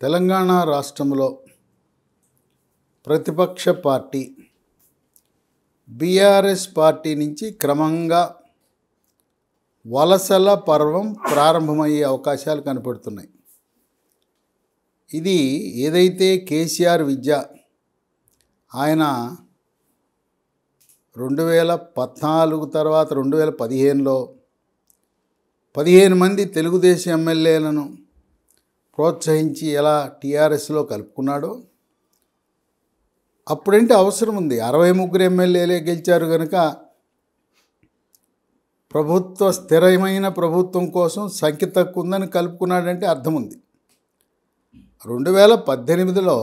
తెలంగాణ రాష్ట్రంలో ప్రతిపక్ష party BRS party నుంచి క్రమంగా వలసల పర్వం ప్రారంభమయ్యే అవకాశాలు కనపడుతున్నాయి. ఇది ఏదైతే కేసీఆర్ విద్య ఆయన 2014 తర్వాత 2015లో 15 మంది తెలుగుదేశం ఎమ్మెల్యేలను ప్రోత్సహించి ఎలా టీఆర్ఎస్లో కలుపుకున్నాడో, అప్పుడంటే అవసరం ఉంది. 63 ఎమ్మెల్యేలే గెలిచారు కనుక స్థిరమైన ప్రభుత్వం కోసం సంఖ్య తక్కువ ఉందని కలుపుకున్నాడంటే అర్థం ఉంది. 2018లో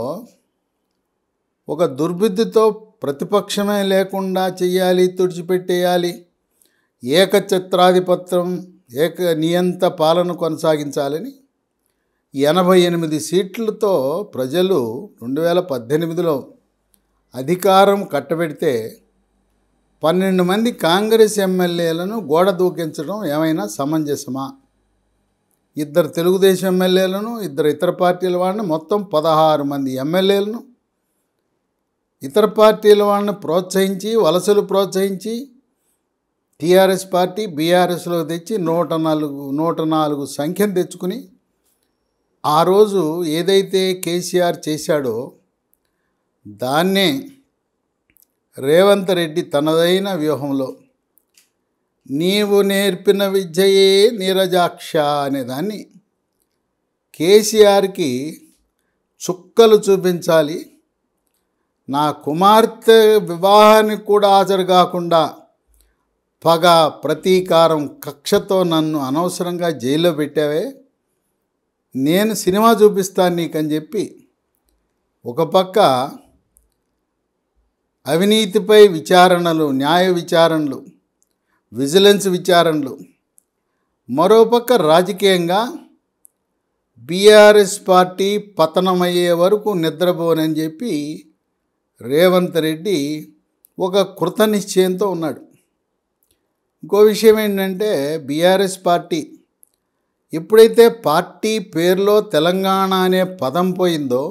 ఒక దుర్బుద్ధితో ప్రతిపక్షమే లేకుండా చేయాలి, తుడిచిపెట్టేయాలి, ఏకఛత్రాధిపత్యం నియంత పాలన కొనసాగించాలని 88 సీట్లతో ప్రజలు 2018లో అధికారం కట్టబెడితే 12 మంది కాంగ్రెస్ ఎమ్మెల్యేలను గోడ దూకించడం ఏమైనా సమంజసమా? 2 తెలుగుదేశం ఎమ్మెల్యేలను, 2 ఇతర పార్టీల వాళ్ళని, మొత్తం 16 మంది ఎమ్మెల్యేలను ఇతర పార్టీల వాళ్ళని ప్రోత్సహించి, వలసలు ప్రోత్సహించి టీఆర్ఎస్ పార్టీ బీఆర్ఎస్లో తెచ్చి 104 సంఖ్యను తెచ్చుకుని ఆ రోజు ఏదైతే కేసీఆర్ చేశాడో దాన్నే రేవంత్ రెడ్డి తనదైన వ్యూహంలో నీవు నేర్పిన విద్యయే నీరజాక్ష అనేదాన్ని కేసీఆర్కి చుక్కలు చూపించాలి, నా కుమార్తె వివాహానికి కూడా హాజరు కాకుండా పగ, ప్రతీకారం, కక్షతో నన్ను అనవసరంగా జైల్లో పెట్టావే, నేను సినిమా చూపిస్తాను నీకని చెప్పి ఒక పక్క అవినీతిపై విచారణలు, న్యాయ విచారణలు, విజిలెన్స్ విచారణలు, మరోపక్క రాజకీయంగా బీఆర్ఎస్ పార్టీ పతనమయ్యే వరకు నిద్రపోనని చెప్పి రేవంత్ రెడ్డి ఒక కృత నిశ్చయంతో ఉన్నాడు. ఇంకో విషయం ఏంటంటే, బీఆర్ఎస్ పార్టీ ఎప్పుడైతే పార్టీ పేరులో తెలంగాణ అనే పదం పోయిందో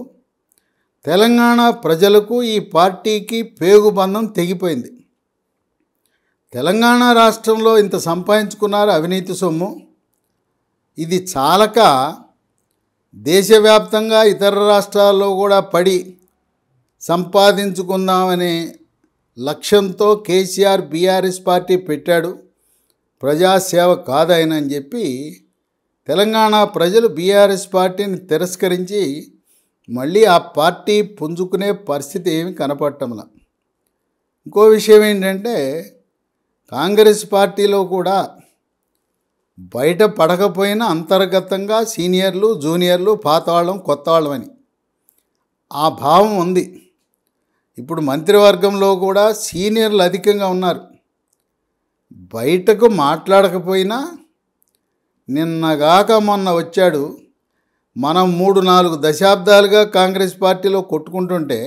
తెలంగాణ ప్రజలకు ఈ పార్టీకి పేగుబంధం తెగిపోయింది. తెలంగాణ రాష్ట్రంలో ఇంత సంపాదించుకున్నారు అవినీతి సొమ్ము, ఇది చాలక దేశవ్యాప్తంగా ఇతర రాష్ట్రాల్లో కూడా పడి సంపాదించుకుందామనే లక్ష్యంతో కేసీఆర్ బీఆర్ఎస్ పార్టీ పెట్టాడు, ప్రజాసేవ కాదైనా అని చెప్పి తెలంగాణ ప్రజలు బీఆర్ఎస్ పార్టీని తిరస్కరించి మళ్ళీ ఆ పార్టీ పుంజుకునే పరిస్థితి ఏమి కనపడటంలా. ఇంకో విషయం ఏంటంటే, కాంగ్రెస్ పార్టీలో కూడా బయట పడకపోయినా అంతర్గతంగా సీనియర్లు, జూనియర్లు, పాతవాళ్ళం, కొత్త వాళ్ళమని ఆ భావం ఉంది. ఇప్పుడు మంత్రివర్గంలో కూడా సీనియర్లు అధికంగా ఉన్నారు. బయటకు మాట్లాడకపోయినా నిన్నగాక మొన్న వచ్చాడు, మనం 3-4 దశాబ్దాలుగా కాంగ్రెస్ పార్టీలో కొట్టుకుంటుంటే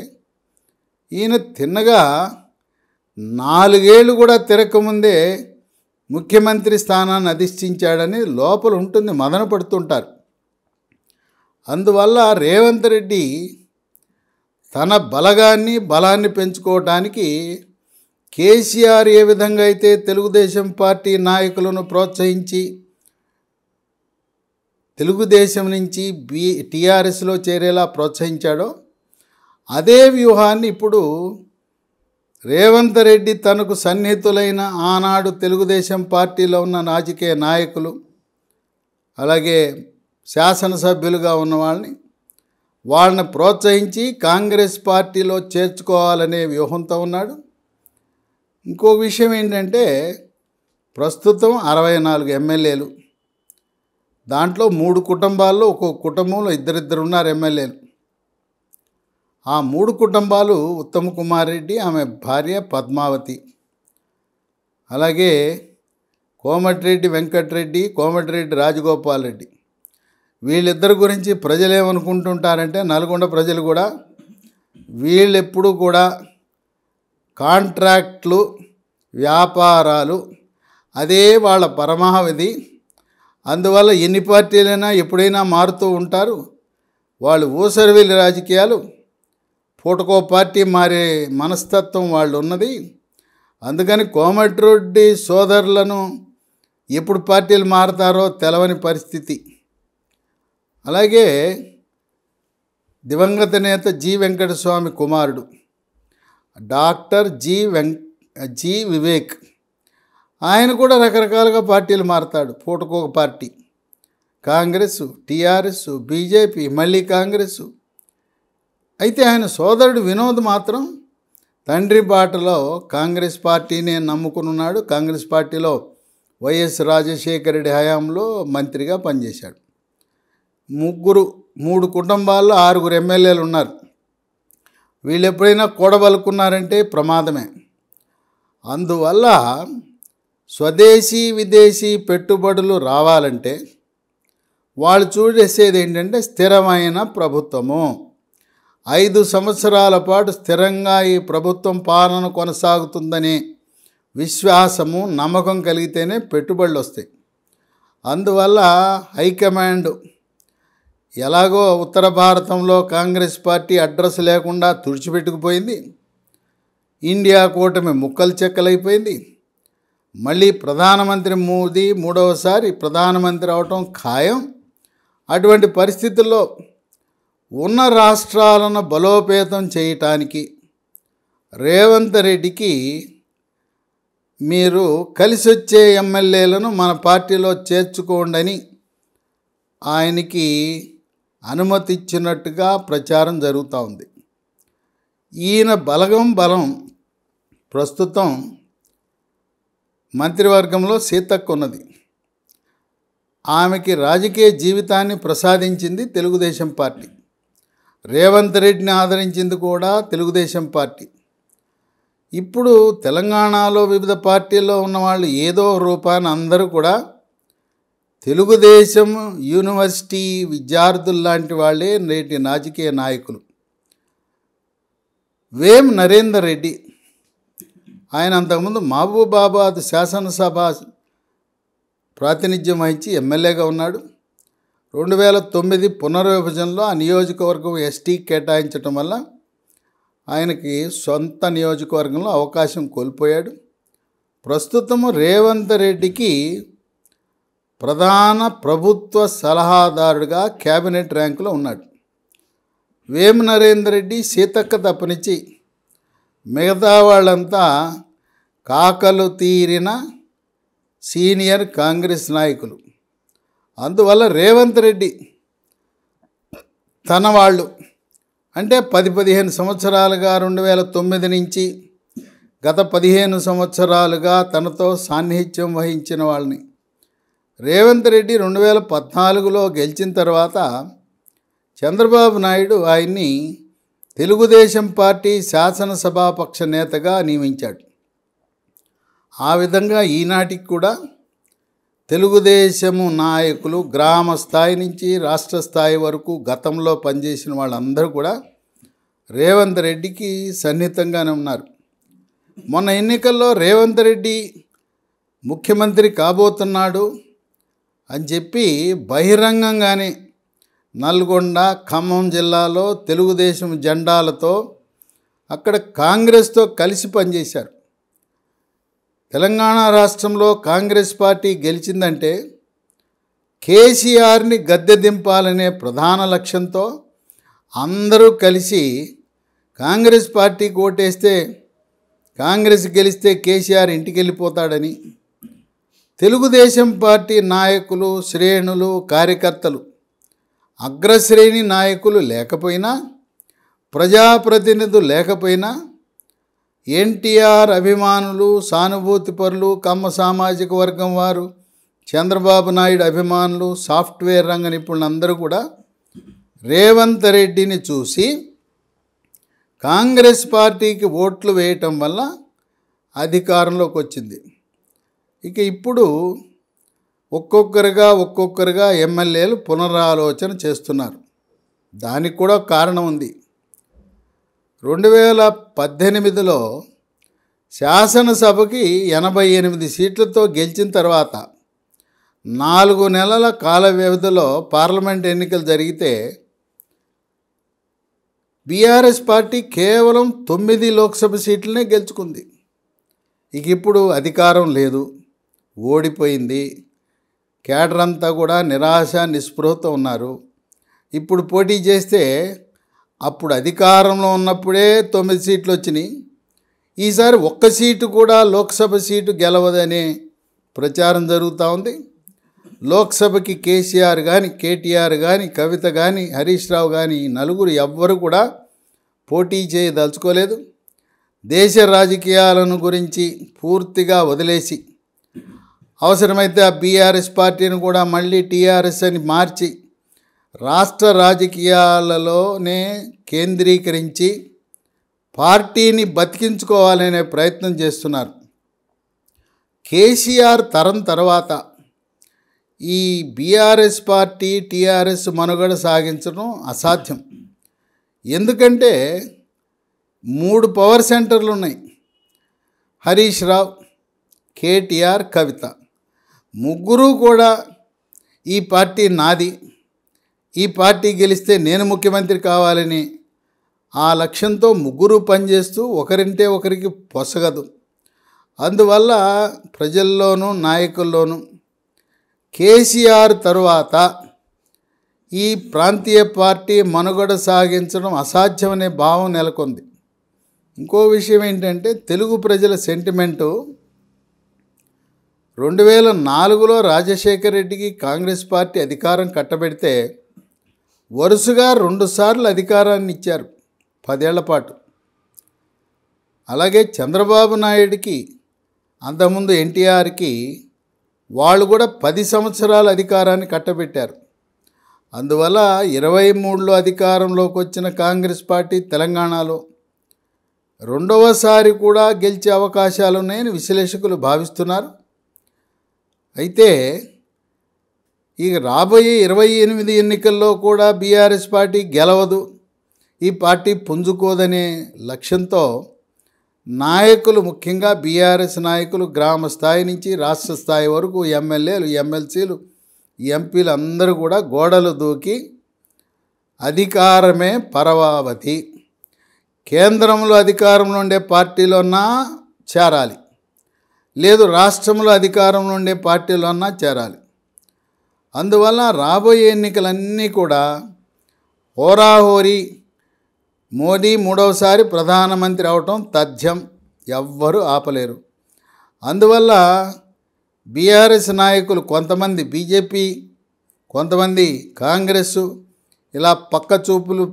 ఈయన తిన్నగా 4 ఏళ్ళు కూడా తిరగకముందే ముఖ్యమంత్రి స్థానాన్ని అధిష్ఠించాడని లోపల ఉంటుంది, మదన పడుతుంటారు. అందువల్ల రేవంత్ రెడ్డి తన బలాన్ని పెంచుకోవటానికి కేసీఆర్ ఏ విధంగా అయితే తెలుగుదేశం పార్టీ నాయకులను ప్రోత్సహించి తెలుగుదేశం నుంచి టీఆర్ఎస్లో చేరేలా ప్రోత్సహించాడో అదే వ్యూహాన్ని ఇప్పుడు రేవంత్ రెడ్డి తనకు సన్నిహితులైన ఆనాడు తెలుగుదేశం పార్టీలో ఉన్న రాజకీయ నాయకులు, అలాగే శాసనసభ్యులుగా ఉన్న వాళ్ళని ప్రోత్సహించి కాంగ్రెస్ పార్టీలో చేర్చుకోవాలనే వ్యూహంతో ఉన్నాడు. ఇంకో విషయం ఏంటంటే, ప్రస్తుతం 64 ఎమ్మెల్యేలు, దాంట్లో 3 కుటుంబాల్లో ఒక్కొక్క కుటుంబంలో ఇద్దరిద్దరు ఉన్నారు ఎమ్మెల్యేలు. ఆ 3 కుటుంబాలు ఉత్తమ్ కుమార్ రెడ్డి, ఆమె భార్య పద్మావతి, అలాగే కోమటిరెడ్డి వెంకటరెడ్డి, కోమటిరెడ్డి రాజగోపాల్ రెడ్డి. వీళ్ళిద్దరి గురించి ప్రజలు ఏమనుకుంటుంటారంటే, నల్గొండ ప్రజలు కూడా వీళ్ళెప్పుడు కూడా కాంట్రాక్ట్లు, వ్యాపారాలు అదే వాళ్ళ పరమావధి, అందువల్ల ఎన్ని పార్టీలైనా ఎప్పుడైనా మారుతూ ఉంటారు, వాళ్ళు ఊసరవెల్లి రాజకీయాలు, పూటకో పార్టీ మారే మనస్తత్వం వాళ్ళు ఉన్నది. అందుకని కోమటిరెడ్డి సోదరులను ఎప్పుడు పార్టీలు మారతారో తెలవని పరిస్థితి. అలాగే దివంగత నేత జి వెంకటస్వామి కుమారుడు డాక్టర్ జి వివేక్, ఆయన కూడా రకరకాలుగా పార్టీలు మారతాడు. పూటకొక పార్టీ, కాంగ్రెస్, టీఆర్ఎస్, బీజేపీ, మళ్ళీ కాంగ్రెస్. అయితే ఆయన సోదరుడు వినోద్ మాత్రం తండ్రి బాటలో కాంగ్రెస్ పార్టీని నమ్ముకున్నాడు. కాంగ్రెస్ పార్టీలో వైఎస్ రాజశేఖర రెడ్డి హయాంలో మంత్రిగా పనిచేశాడు. 3 కుటుంబాల్లో 6 ఎమ్మెల్యేలు ఉన్నారు. వీళ్ళు ఎప్పుడైనా కూడబలుకున్నారంటే ప్రమాదమే. అందువల్ల స్వదేశీ విదేశీ పెట్టుబడులు రావాలంటే వాళ్ళు చూసేది ఏంటంటే స్థిరమైన ప్రభుత్వము. 5 సంవత్సరాల పాటు స్థిరంగా ఈ ప్రభుత్వం పాలన కొనసాగుతుందనే విశ్వాసము, నమ్మకం కలిగితేనే పెట్టుబడులు వస్తాయి. అందువల్ల హైకమాండ్ ఎలాగో ఉత్తర భారతంలో కాంగ్రెస్ పార్టీ అడ్రస్ లేకుండా తుడిచిపెట్టుకుపోయింది. ఇండియా కూటమి ముక్కలు చెక్కలైపోయింది. మళ్ళీ ప్రధానమంత్రి మోదీ 3వసారి ప్రధానమంత్రి అవటం ఖాయం. అటువంటి పరిస్థితుల్లో ఉన్న రాష్ట్రాలను బలోపేతం చేయటానికి రేవంత్ రెడ్డికి మీరు కలిసి వచ్చే ఎమ్మెల్యేలను మన పార్టీలో చేర్చుకోండి ఆయనకి అనుమతి ఇచ్చినట్టుగా ప్రచారం జరుగుతూ ఉంది. ఈయన బలం ప్రస్తుతం మంత్రివర్గంలో సీతక్క ఉన్నది. ఆమెకి రాజకీయ జీవితాన్ని ప్రసాదించింది తెలుగుదేశం పార్టీ. రేవంత్ రెడ్డిని ఆదరించింది కూడా తెలుగుదేశం పార్టీ. ఇప్పుడు తెలంగాణలో వివిధ పార్టీల్లో ఉన్నవాళ్ళు ఏదో రూపాన అందరూ కూడా తెలుగుదేశం యూనివర్సిటీ విద్యార్థుల్లాంటి వాళ్ళే నేటి రాజకీయ నాయకులు. వేం నరేందర్ రెడ్డి, ఆయన అంతకుముందు మహబూబాబాద్ శాసనసభ ప్రాతినిధ్యం వహించి ఎమ్మెల్యేగా ఉన్నాడు. 2009 పునర్విభజనలో ఆ నియోజకవర్గం ఎస్టీకి కేటాయించడం వల్ల ఆయనకి సొంత నియోజకవర్గంలో అవకాశం కోల్పోయాడు. ప్రస్తుతము రేవంత్ రెడ్డికి ప్రధాన ప్రభుత్వ సలహాదారుడిగా క్యాబినెట్ ర్యాంకులో ఉన్నాడు. వేం నరేందర్ రెడ్డి, సీతక్క తప్పనిచ్చి మిగతా వాళ్ళంతా కాకలు తీరిన సీనియర్ కాంగ్రెస్ నాయకులు. అందువల్ల రేవంత్ రెడ్డి తన వాళ్ళు అంటే 10-15 సంవత్సరాలుగా 2009 నుంచి గత 15 సంవత్సరాలుగా తనతో సాన్నిహిత్యం వహించిన వాళ్ళని రేవంత్ రెడ్డి 2014లో గెలిచిన తర్వాత చంద్రబాబు నాయుడు ఆయన్ని తెలుగుదేశం పార్టీ శాసనసభాపక్ష నేతగా నియమించాడు. ఆ విధంగా ఈనాటికి కూడా తెలుగుదేశము నాయకులు గ్రామ స్థాయి నుంచి రాష్ట్ర స్థాయి వరకు గతంలో పనిచేసిన వాళ్ళందరూ కూడా రేవంత్ రెడ్డికి సన్నిహితంగానే ఉన్నారు. మొన్న ఎన్నికల్లో రేవంత్ రెడ్డి ముఖ్యమంత్రి కాబోతున్నాడు అని చెప్పి బహిరంగంగానే నల్గొండ, ఖమ్మం జిల్లాలో తెలుగుదేశం జెండాలతో అక్కడ కాంగ్రెస్తో కలిసి పనిచేశారు. తెలంగాణ రాష్ట్రంలో కాంగ్రెస్ పార్టీ గెలిచిందంటే కేసీఆర్ని గద్దె దింపాలనే ప్రధాన లక్ష్యంతో అందరూ కలిసి కాంగ్రెస్ పార్టీకి ఓటేస్తే కాంగ్రెస్ గెలిస్తే కేసీఆర్ ఇంటికి వెళ్ళిపోతాడని తెలుగుదేశం పార్టీ నాయకులు, శ్రేణులు, కార్యకర్తలు, అగ్రశ్రేణి నాయకులు లేకపోయినా, ప్రజాప్రతినిధులు లేకపోయినా ఎన్టీఆర్ అభిమానులు, సానుభూతిపరులు, కమ్మ సామాజిక వర్గం వారు, చంద్రబాబు నాయుడు అభిమానులు, సాఫ్ట్వేర్ రంగ నిపుణులు అందరూ కూడా రేవంత్ రెడ్డిని చూసి కాంగ్రెస్ పార్టీకి ఓట్లు వేయటం వల్ల అధికారంలోకి వచ్చింది. ఇక ఇప్పుడు ఒక్కొక్కరుగా ఎమ్మెల్యేలు పునరాలోచన చేస్తున్నారు. దానికి కూడా కారణం ఉంది. 2018లో శాసనసభకి 88 సీట్లతో గెలిచిన తర్వాత 4 నెలల కాల వ్యవధిలో పార్లమెంట్ ఎన్నికలు జరిగితే బీఆర్ఎస్ పార్టీ కేవలం 9 లోక్సభ సీట్లనే గెలుచుకుంది. ఇక ఇప్పుడు అధికారం లేదు, ఓడిపోయింది. కేడర్ అంతా కూడా నిరాశ నిస్పృహతో ఉన్నారు. ఇప్పుడు పోటీ చేస్తే అప్పుడు అధికారంలో ఉన్నప్పుడే 9 సీట్లు వచ్చినాయి. ఈసారి ఒక్క సీటు కూడా లోక్సభ సీటు గెలవదనే ప్రచారం జరుగుతూ ఉంది. లోక్సభకి కేసీఆర్ కానీ, కేటీఆర్ కానీ, కవిత కానీ, హరీష్ రావు కానీ నలుగురు ఎవ్వరు కూడా పోటీ చేయదలుచుకోలేదు. దేశ రాజకీయాలను గురించి పూర్తిగా వదిలేసి అవసరమైతే ఆ బీఆర్ఎస్ పార్టీని కూడా మళ్ళీ టీఆర్ఎస్ అని మార్చి రాష్ట్ర రాజకీయాలలోనే కేంద్రీకరించి పార్టీని బతికించుకోవాలనే ప్రయత్నం చేస్తున్నారు. కేసీఆర్ తరం తర్వాత ఈ బీఆర్ఎస్ పార్టీ టీఆర్ఎస్ మనుగడ సాగించడం అసాధ్యం. ఎందుకంటే 3 పవర్ సెంటర్లు ఉన్నాయి. హరీష్ రావు, కేటీఆర్, కవిత ముగ్గురు కూడా ఈ పార్టీ నాది, ఈ పార్టీ గెలిస్తే నేను ముఖ్యమంత్రి కావాలని ఆ లక్ష్యంతో ముగ్గురు పనిచేస్తూ ఒకరింటే ఒకరికి పొసగదు. అందువల్ల ప్రజల్లోనూ నాయకుల్లోనూ కేసీఆర్ తరువాత ఈ ప్రాంతీయ పార్టీ మనుగడ సాగించడం అసాధ్యమనే భావం నెలకొంది. ఇంకో విషయం ఏంటంటే తెలుగు ప్రజల సెంటిమెంటు 2004లో రాజశేఖర రెడ్డికి కాంగ్రెస్ పార్టీ అధికారం కట్టబెడితే వరుసగా 2 సార్లు అధికారాన్ని ఇచ్చారు 10 ఏళ్ల పాటు. అలాగే చంద్రబాబు నాయుడికి అంతకుముందు ఎన్టీఆర్కి వాళ్ళు కూడా 10 సంవత్సరాల అధికారాన్ని కట్టబెట్టారు. అందువల్ల 23లో అధికారంలోకి వచ్చిన కాంగ్రెస్ పార్టీ తెలంగాణలో రెండవసారి కూడా గెలిచే అవకాశాలు ఉన్నాయని విశ్లేషకులు భావిస్తున్నారు. అయితే ఇక రాబోయే 28 ఎన్నికల్లో కూడా బీఆర్ఎస్ పార్టీ గెలవదు, ఈ పార్టీ పుంజుకోదనే లక్ష్యంతో నాయకులు, ముఖ్యంగా బీఆర్ఎస్ నాయకులు గ్రామ స్థాయి నుంచి రాష్ట్ర స్థాయి వరకు ఎమ్మెల్యేలు, ఎమ్మెల్సీలు, ఎంపీలు అందరూ కూడా గోడలు దూకి అధికారమే పరమావధి, కేంద్రంలో అధికారంలో ఉండే పార్టీలోన్నా చేరాలి, లేదు రాష్ట్రంలో అధికారంలో ఉండే పార్టీలోన్నా చేరాలి. అందువల్ల రాబోయే ఎన్నికలన్నీ కూడా హోరాహోరీ, మోదీ 3వసారి ప్రధానమంత్రి అవటం తథ్యం, ఎవ్వరూ ఆపలేరు. అందువల్ల బీఆర్ఎస్ నాయకులు కొంతమంది, బీజేపీ కొంతమంది, కాంగ్రెస్ ఇలా పక్క చూపులు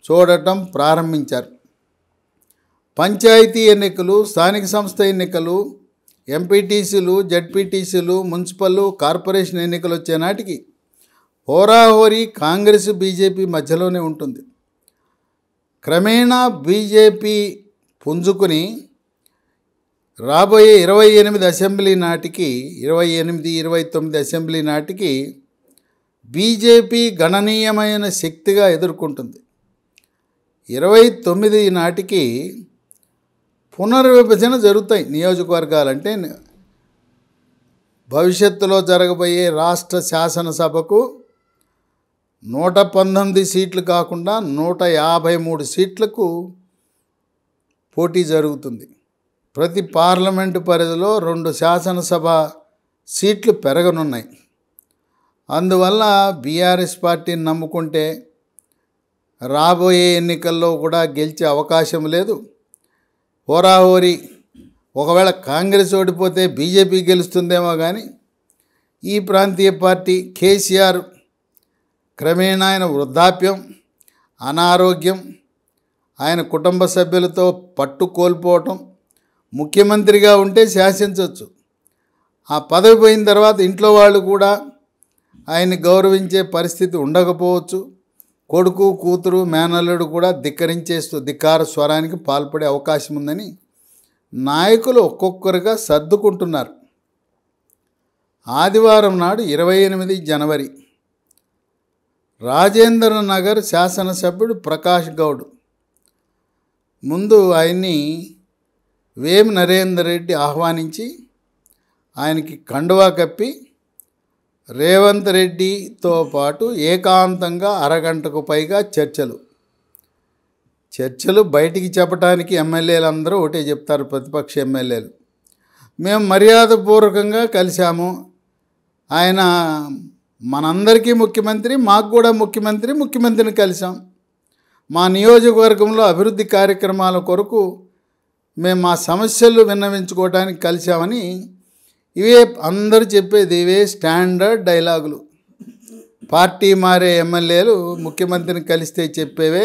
చూడటం ప్రారంభించారు. పంచాయతీ ఎన్నికలు, స్థానిక సంస్థ ఎన్నికలు, ఎంపీటీసీలు, జడ్పీటీసీలు, మున్సిపల్, కార్పొరేషన్ ఎన్నికలు వచ్చే నాటికి హోరాహోరీ కాంగ్రెస్ బీజేపీ మధ్యలోనే ఉంటుంది. క్రమేణా బీజేపీ పుంజుకుని రాబోయే 28 అసెంబ్లీ నాటికి, 28, 29 అసెంబ్లీ నాటికి బీజేపీ గణనీయమైన శక్తిగా ఎదుర్కొంటుంది. 29 నాటికి పునర్విభజన జరుగుతాయి నియోజకవర్గాలంటే. భవిష్యత్తులో జరగబోయే రాష్ట్ర శాసనసభకు 119 సీట్లు కాకుండా 153 సీట్లకు పోటీ జరుగుతుంది. ప్రతి పార్లమెంటు పరిధిలో 2 శాసనసభ సీట్లు పెరగనున్నాయి. అందువల్ల బీఆర్ఎస్ పార్టీని నమ్ముకుంటే రాబోయే ఎన్నికల్లో కూడా గెలిచే అవకాశం లేదు. హోరాహోరీ, ఒకవేళ కాంగ్రెస్ ఓడిపోతే బీజేపీ గెలుస్తుందేమో కానీ ఈ ప్రాంతీయ పార్టీ కేసీఆర్ క్రమేణా ఆయన వృద్ధాప్యం, అనారోగ్యం, ఆయన కుటుంబ సభ్యులతో పట్టు కోల్పోవటం, ముఖ్యమంత్రిగా ఉంటే శాసించవచ్చు, ఆ పదవి పోయిన తర్వాత ఇంట్లో వాళ్ళు కూడా ఆయన్ని గౌరవించే పరిస్థితి ఉండకపోవచ్చు. కొడుకు, కూతురు, మేనల్లుడు కూడా ధిక్కార స్వరానికి పాల్పడే అవకాశం ఉందని నాయకులు ఒక్కొక్కరుగా సర్దుకుంటున్నారు. ఆదివారం నాడు 28 జనవరి రాజేంద్ర నగర్ శాసనసభ్యుడు ప్రకాష్ గౌడ్ ముందు ఆయన్ని వేం నరేందర్ రెడ్డి ఆహ్వానించి ఆయనకి కండువా కప్పి రేవంత్ రెడ్డితో పాటు ఏకాంతంగా అరగంటకు పైగా చర్చలు. చర్చలు బయటికి చెప్పడానికి ఎమ్మెల్యేలు అందరూ ఒకటే చెప్తారు, ప్రతిపక్ష ఎమ్మెల్యేలు. మేము మర్యాదపూర్వకంగా కలిశాము, ఆయన మనందరికీ ముఖ్యమంత్రి, మాకు కూడా ముఖ్యమంత్రిని కలిసాం, మా నియోజకవర్గంలో అభివృద్ధి కార్యక్రమాల కొరకు మేము మా సమస్యలు విన్నవించుకోవడానికి కలిసామని ఇవే అందరూ చెప్పేది, ఇవే స్టాండర్డ్ డైలాగులు. పార్టీ మారే ఎమ్మెల్యేలు ముఖ్యమంత్రిని కలిస్తే చెప్పేవే.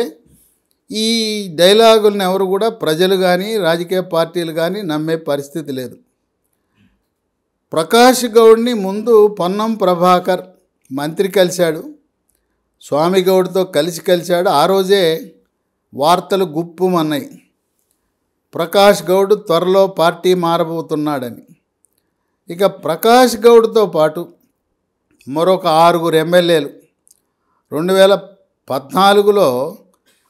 ఈ డైలాగులను ఎవరు కూడా ప్రజలు కానీ రాజకీయ పార్టీలు కానీ నమ్మే పరిస్థితి లేదు. ప్రకాష్ గౌడ్ని ముందు పొన్నం ప్రభాకర్ మంత్రి కలిశాడు, స్వామి గౌడ్తో కలిశాడు. ఆ రోజే వార్తలు గుప్పుమన్నాయి, ప్రకాష్ గౌడ్ త్వరలో పార్టీ మారబోతున్నాడని. ఇక ప్రకాష్ గౌడ్తో పాటు మరొక 6 ఎమ్మెల్యేలు 2014లో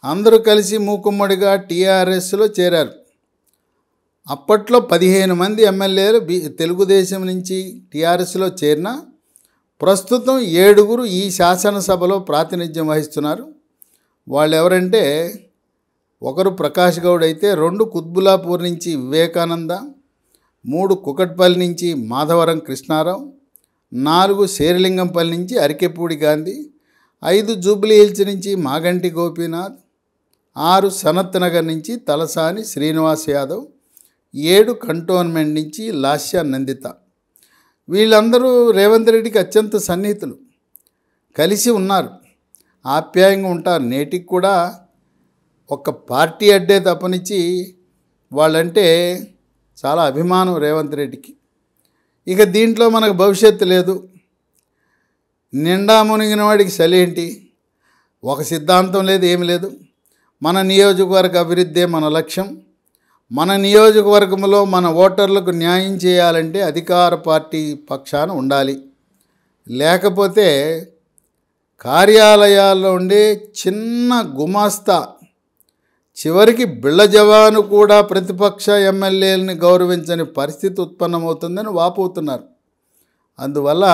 అందరూ కలిసి మూకుమ్మడిగా టీఆర్ఎస్లో చేరారు. అప్పట్లో 15 మంది ఎమ్మెల్యేలు తెలుగుదేశం నుంచి టీఆర్ఎస్లో చేరిన ప్రస్తుతం 7 ఈ శాసనసభలో ప్రాతినిధ్యం వహిస్తున్నారు. వాళ్ళు ఎవరంటే, ఒకరు ప్రకాష్ గౌడ్ అయితే, 2 కుత్బులాపూర్ నుంచి వివేకానంద, 3 కుకట్పల్లి నుంచి మాధవరం కృష్ణారావు, 4 శేరిలింగంపల్లి నుంచి అరికెపూడి గాంధీ, 5 జూబ్లీ హిల్స్ నుంచి మాగంటి గోపీనాథ్, 6 సనత్ నగర్ నుంచి తలసాని శ్రీనివాస్ యాదవ్, 7 కంటోన్మెంట్ నుంచి లాస్య నందిత. వీళ్ళందరూ రేవంత్ రెడ్డికి అత్యంత సన్నిహితులు, కలిసి ఉన్నారు, ఆప్యాయంగా ఉంటారు. నేటికి కూడా ఒక పార్టీ అడ్డే తప్పనిచ్చి వాళ్ళంటే చాలా అభిమానం రేవంత్ రెడ్డికి. ఇక దీంట్లో మనకు భవిష్యత్తు లేదు, నిండా మునిగిన వాడికి సలేంటి, ఒక సిద్ధాంతం లేదు, ఏమి లేదు. మన నియోజకవర్గ అభివృద్ధే మన లక్ష్యం. మన నియోజకవర్గంలో మన ఓటర్లకు న్యాయం చేయాలంటే అధికార పార్టీ పక్షాన ఉండాలి. లేకపోతే కార్యాలయాల్లో ఉండే చిన్న గుమాస్తా, చివరికి బిళ్ళ జవాను కూడా ప్రతిపక్ష ఎమ్మెల్యేలని గౌరవించని పరిస్థితి ఉత్పన్నమవుతుందని వాపోతున్నారు. అందువల్ల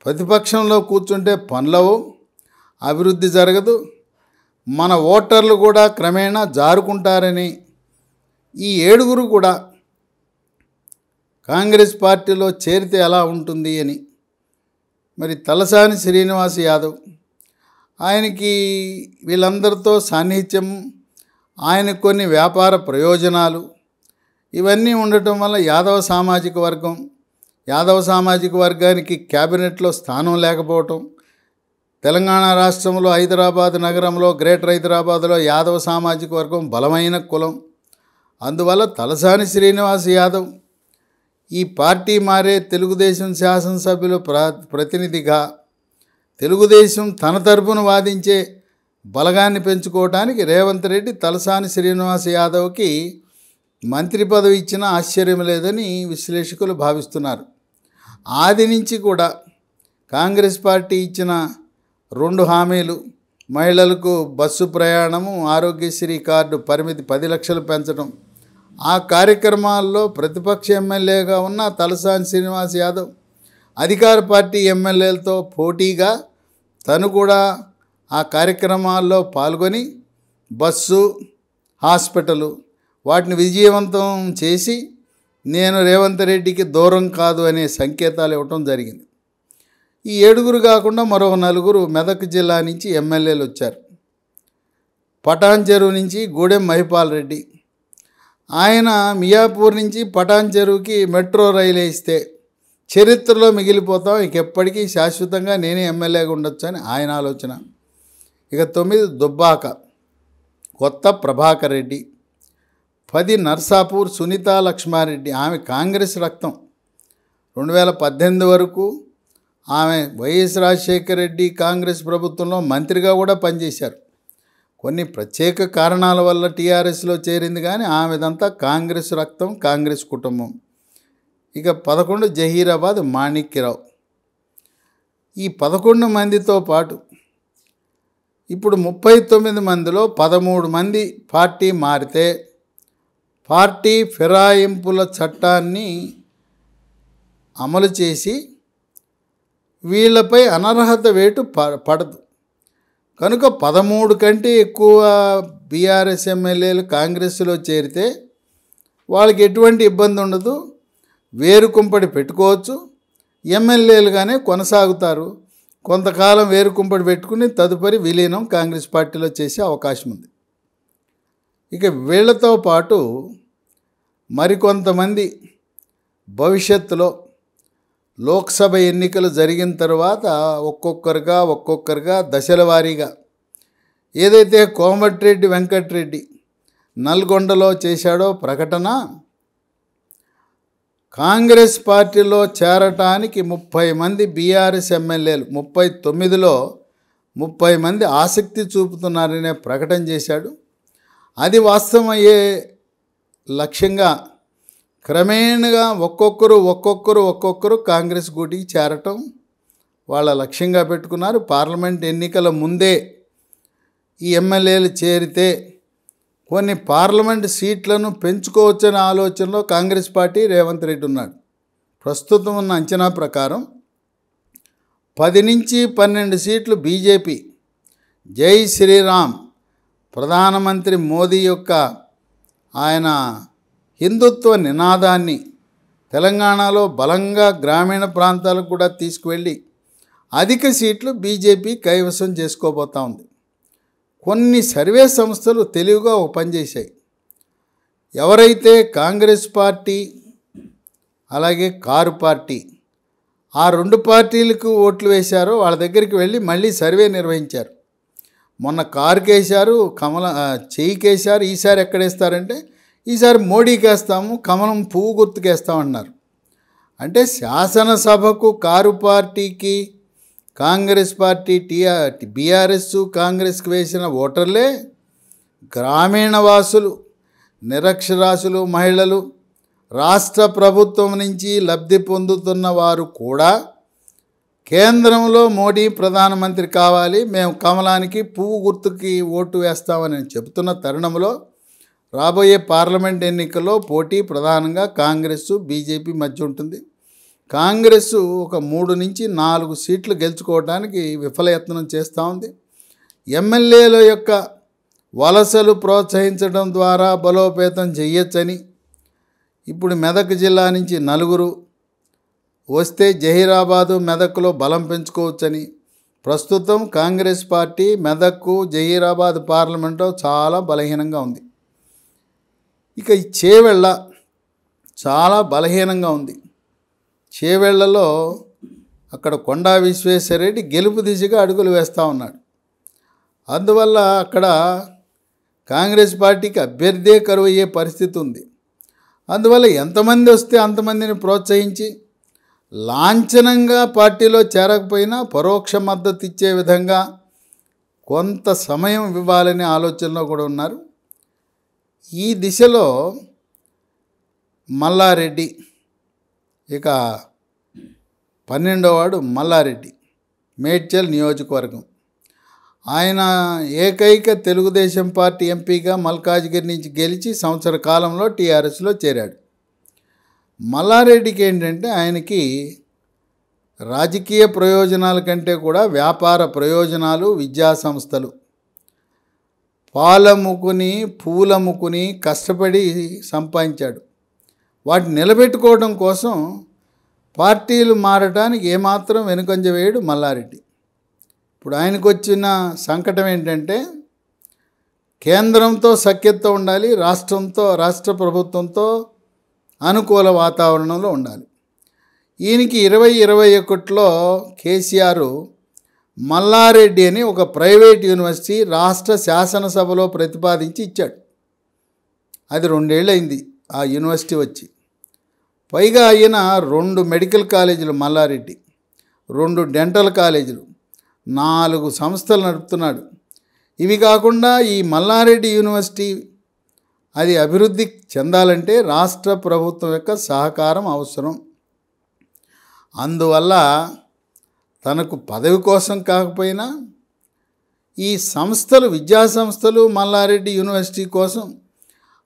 ప్రతిపక్షంలో కూర్చుంటే పనులవు, అభివృద్ధి జరగదు, మన ఓటర్లు కూడా క్రమేణా జారుకుంటారని ఈ 7 కూడా కాంగ్రెస్ పార్టీలో చేరితే ఎలా ఉంటుంది అని. మరి తలసాని శ్రీనివాస్ యాదవ్, ఆయనకి వీళ్ళందరితో సాన్నిహిత్యం, ఆయనకు కొన్ని వ్యాపార ప్రయోజనాలు ఇవన్నీ ఉండటం వల్ల యాదవ సామాజిక వర్గానికి క్యాబినెట్లో స్థానం లేకపోవటం, తెలంగాణ రాష్ట్రంలో హైదరాబాద్ నగరంలో గ్రేటర్ హైదరాబాద్లో యాదవ సామాజిక వర్గం బలమైన కులం. అందువల్ల తలసాని శ్రీనివాస్ యాదవ్ ఈ పార్టీ మారే తెలుగుదేశం శాసనసభ్యులు ప్రతినిధిగా తెలుగుదేశం తన తరపున వాదించే బలగాన్ని పెంచుకోవడానికి రేవంత్ రెడ్డి తలసాని శ్రీనివాస్ యాదవ్కి మంత్రి పదవి ఇచ్చినా ఆశ్చర్యం లేదని విశ్లేషకులు భావిస్తున్నారు. ఆది నుంచి కూడా కాంగ్రెస్ పార్టీ ఇచ్చిన 2 హామీలు, మహిళలకు బస్సు ప్రయాణము, ఆరోగ్యశ్రీ కార్డు పరిమితి 10 లక్షలు పెంచడం, ఆ కార్యక్రమాల్లో ప్రతిపక్ష ఎమ్మెల్యేగా ఉన్న తలసాని శ్రీనివాస్ యాదవ్ అధికార పార్టీ ఎమ్మెల్యేలతో పోటీగా తను కూడా ఆ కార్యక్రమాల్లో పాల్గొని బస్సు, హాస్పిటలు వాటిని విజయవంతం చేసి నేను రేవంత్ రెడ్డికి దూరం కాదు అనే సంకేతాలు ఇవ్వటం జరిగింది. ఈ 7 కాకుండా మరో 4 మెదక్ జిల్లా నుంచి ఎమ్మెల్యేలు వచ్చారు. పటాన్ చెరువు నుంచి గూడెం మహిపాల్ రెడ్డి, ఆయన మియాపూర్ నుంచి పటాన్ చెరువుకి మెట్రో రైలు వేస్తే చరిత్రలో మిగిలిపోతాం, ఇక ఎప్పటికీ శాశ్వతంగా నేనే ఎమ్మెల్యేగా ఉండొచ్చు అని ఆయన ఆలోచన. ఇక 9 దుబ్బాక కొత్త ప్రభాకర్ రెడ్డి, 10 నర్సాపూర్ సునీతా లక్ష్మారెడ్డి, ఆమె కాంగ్రెస్ రక్తం. 2018 వరకు ఆమె వైఎస్ రాజశేఖర రెడ్డి కాంగ్రెస్ ప్రభుత్వంలో మంత్రిగా కూడా పనిచేశారు. కొన్ని ప్రత్యేక కారణాల వల్ల టీఆర్ఎస్లో చేరింది, కానీ ఆమెదంతా కాంగ్రెస్ రక్తం, కాంగ్రెస్ కుటుంబం. ఇక 11 జహీరాబాద్ మాణిక్యరావు. ఈ 11 మందితో పాటు ఇప్పుడు 39 మందిలో 13 మంది పార్టీ మారితే పార్టీ ఫిరాయింపుల చట్టాన్ని అమలు చేసి వీళ్ళపై అనర్హత వేటు పడదు. కనుక 13 కంటే ఎక్కువ బీఆర్ఎస్ ఎమ్మెల్యేలు కాంగ్రెస్లో చేరితే వాళ్ళకి ఎటువంటి ఇబ్బంది ఉండదు, వేరుకుంపడి పెట్టుకోవచ్చు, ఎమ్మెల్యేలుగానే కొనసాగుతారు. కొంతకాలం వేరుకుంపడి పెట్టుకుని తదుపరి విలీనం కాంగ్రెస్ పార్టీలో చేసే అవకాశం ఉంది. ఇక వీళ్లతో పాటు మరికొంతమంది భవిష్యత్తులో లోక్సభ ఎన్నికలు జరిగిన తర్వాత ఒక్కొక్కరుగా దశల వారీగా ఏదైతే కోమటిరెడ్డి వెంకటరెడ్డి నల్గొండలో చేశాడో ప్రకటన, కాంగ్రెస్ పార్టీలో చేరటానికి 30 మంది బీఆర్ఎస్ ఎమ్మెల్యేలు 39లో 30 మంది ఆసక్తి చూపుతున్నారనే ప్రకటన చేశాడు. అది వాస్తవమయ్యే లక్ష్యంగా క్రమేణగా ఒక్కొక్కరు కాంగ్రెస్ గూటికి చేరటం వాళ్ళ లక్ష్యంగా పెట్టుకున్నారు. పార్లమెంట్ ఎన్నికల ముందే ఈ ఎమ్మెల్యేలు చేరితే కొన్ని పార్లమెంట్ సీట్లను పెంచుకోవచ్చనే ఆలోచనలో కాంగ్రెస్ పార్టీ రేవంత్ రెడ్డి ఉన్నాడు. ప్రస్తుతం ఉన్న అంచనా ప్రకారం 10 నుంచి 12 సీట్లు బీజేపీ, జై శ్రీరామ్ ప్రధానమంత్రి మోదీ యొక్క ఆయన హిందుత్వ నినాదాన్ని తెలంగాణలో బలంగా గ్రామీణ ప్రాంతాలకు కూడా తీసుకువెళ్ళి అధిక సీట్లు బీజేపీ కైవసం చేసుకోబోతూ ఉంది. కొన్ని సర్వే సంస్థలు తెలివిగా ఒక పనిచేశాయి. ఎవరైతే కాంగ్రెస్ పార్టీ అలాగే కారు పార్టీ ఆ 2 పార్టీలకు ఓట్లు వేశారో వాళ్ళ దగ్గరికి వెళ్ళి మళ్ళీ సర్వే నిర్వహించారు. మొన్న కారుకి వేశారు, చెయ్యికి వేశారు, ఈసారి ఎక్కడేస్తారంటే ఈసారి మోడీకి వేస్తాము, కమలం పువ్వు గుర్తుకేస్తామన్నారు. అంటే శాసనసభకు కారు పార్టీకి కాంగ్రెస్ పార్టీ బీఆర్ఎస్ కాంగ్రెస్కి వేసిన ఓటర్లే గ్రామీణ వాసులు, నిరక్షరాస్యులు, మహిళలు, రాష్ట్ర ప్రభుత్వం నుంచి లబ్ధి పొందుతున్న వారు కూడా కేంద్రంలో మోడీ ప్రధానమంత్రి కావాలి, మేము కమలానికి పువ్వు గుర్తుకి ఓటు వేస్తామని చెబుతున్న తరుణంలో రాబోయే పార్లమెంట్ ఎన్నికల్లో పోటీ ప్రధానంగా కాంగ్రెస్ బీజేపీ మధ్య ఉంటుంది. కాంగ్రెస్ ఒక 3 నుంచి 4 సీట్లు గెలుచుకోవడానికి విఫలయత్నం చేస్తూ ఉంది. ఎమ్మెల్యేల యొక్క వలసలు ప్రోత్సహించడం ద్వారా బలోపేతం చేయొచ్చని, ఇప్పుడు మెదక్ జిల్లా నుంచి 4 వస్తే జహీరాబాదు మెదక్లో బలం పెంచుకోవచ్చని, ప్రస్తుతం కాంగ్రెస్ పార్టీ మెదక్కు జహీరాబాద్ పార్లమెంట్లో చాలా బలహీనంగా ఉంది. ఇక ఈ చేవెళ్ళ చాలా బలహీనంగా ఉంది. చేవెళ్లలో అక్కడ కొండా విశ్వేశ్వరరెడ్డి గెలుపు దిశగా అడుగులు వేస్తూ ఉన్నాడు. అందువల్ల అక్కడ కాంగ్రెస్ పార్టీకి అభ్యర్థే కరువు అయ్యే పరిస్థితి ఉంది. అందువల్ల ఎంతమంది వస్తే అంతమందిని ప్రోత్సహించి లాంఛనంగా పార్టీలో చేరకపోయినా పరోక్ష మద్దతు ఇచ్చే విధంగా కొంత సమయం ఇవ్వాలనే ఆలోచనలో కూడా ఉన్నారు. ఈ దిశలో మల్లారెడ్డి, ఇక 12వ వాడు మల్లారెడ్డి, మేడ్చల్ నియోజకవర్గం, ఆయన ఏకైక తెలుగుదేశం పార్టీ ఎంపీగా మల్కాజ్గిరి నుంచి గెలిచి సంవత్సర కాలంలో టీఆర్ఎస్లో చేరాడు. మల్లారెడ్డికి ఏంటంటే ఆయనకి రాజకీయ ప్రయోజనాల కంటే కూడా వ్యాపార ప్రయోజనాలు, విద్యా సంస్థలు, పాలమ్ముకుని పూలమ్ముకుని కష్టపడి సంపాదించాడు. వాటిని నిలబెట్టుకోవడం కోసం పార్టీలు మారడానికి ఏమాత్రం వెనుకంజ వేయడు మల్లారెడ్డి. ఇప్పుడు ఆయనకు వచ్చిన సంకటం ఏంటంటే కేంద్రంతో సఖ్యతతో ఉండాలి, రాష్ట్ర ప్రభుత్వంతో అనుకూల వాతావరణంలో ఉండాలి. ఈయనకి 2021లో కేసీఆర్ మల్లారెడ్డి అని ఒక ప్రైవేట్ యూనివర్సిటీ రాష్ట్ర శాసనసభలో ప్రతిపాదించి ఇచ్చాడు. అది 2 ఏళ్ళైంది ఆ యూనివర్సిటీ వచ్చి. పైగా ఆయన 2 మెడికల్ కాలేజీలు మల్లారెడ్డి, 2 డెంటల్ కాలేజీలు, 4 సంస్థలు నడుపుతున్నాడు. ఇవి కాకుండా ఈ మల్లారెడ్డి యూనివర్సిటీ అది అభివృద్ధి చెందాలంటే రాష్ట్ర ప్రభుత్వం యొక్క సహకారం అవసరం. అందువల్ల తనకు పదవి కోసం కాకపోయినా ఈ సంస్థలు, విద్యా సంస్థలు, మల్లారెడ్డి యూనివర్సిటీ కోసం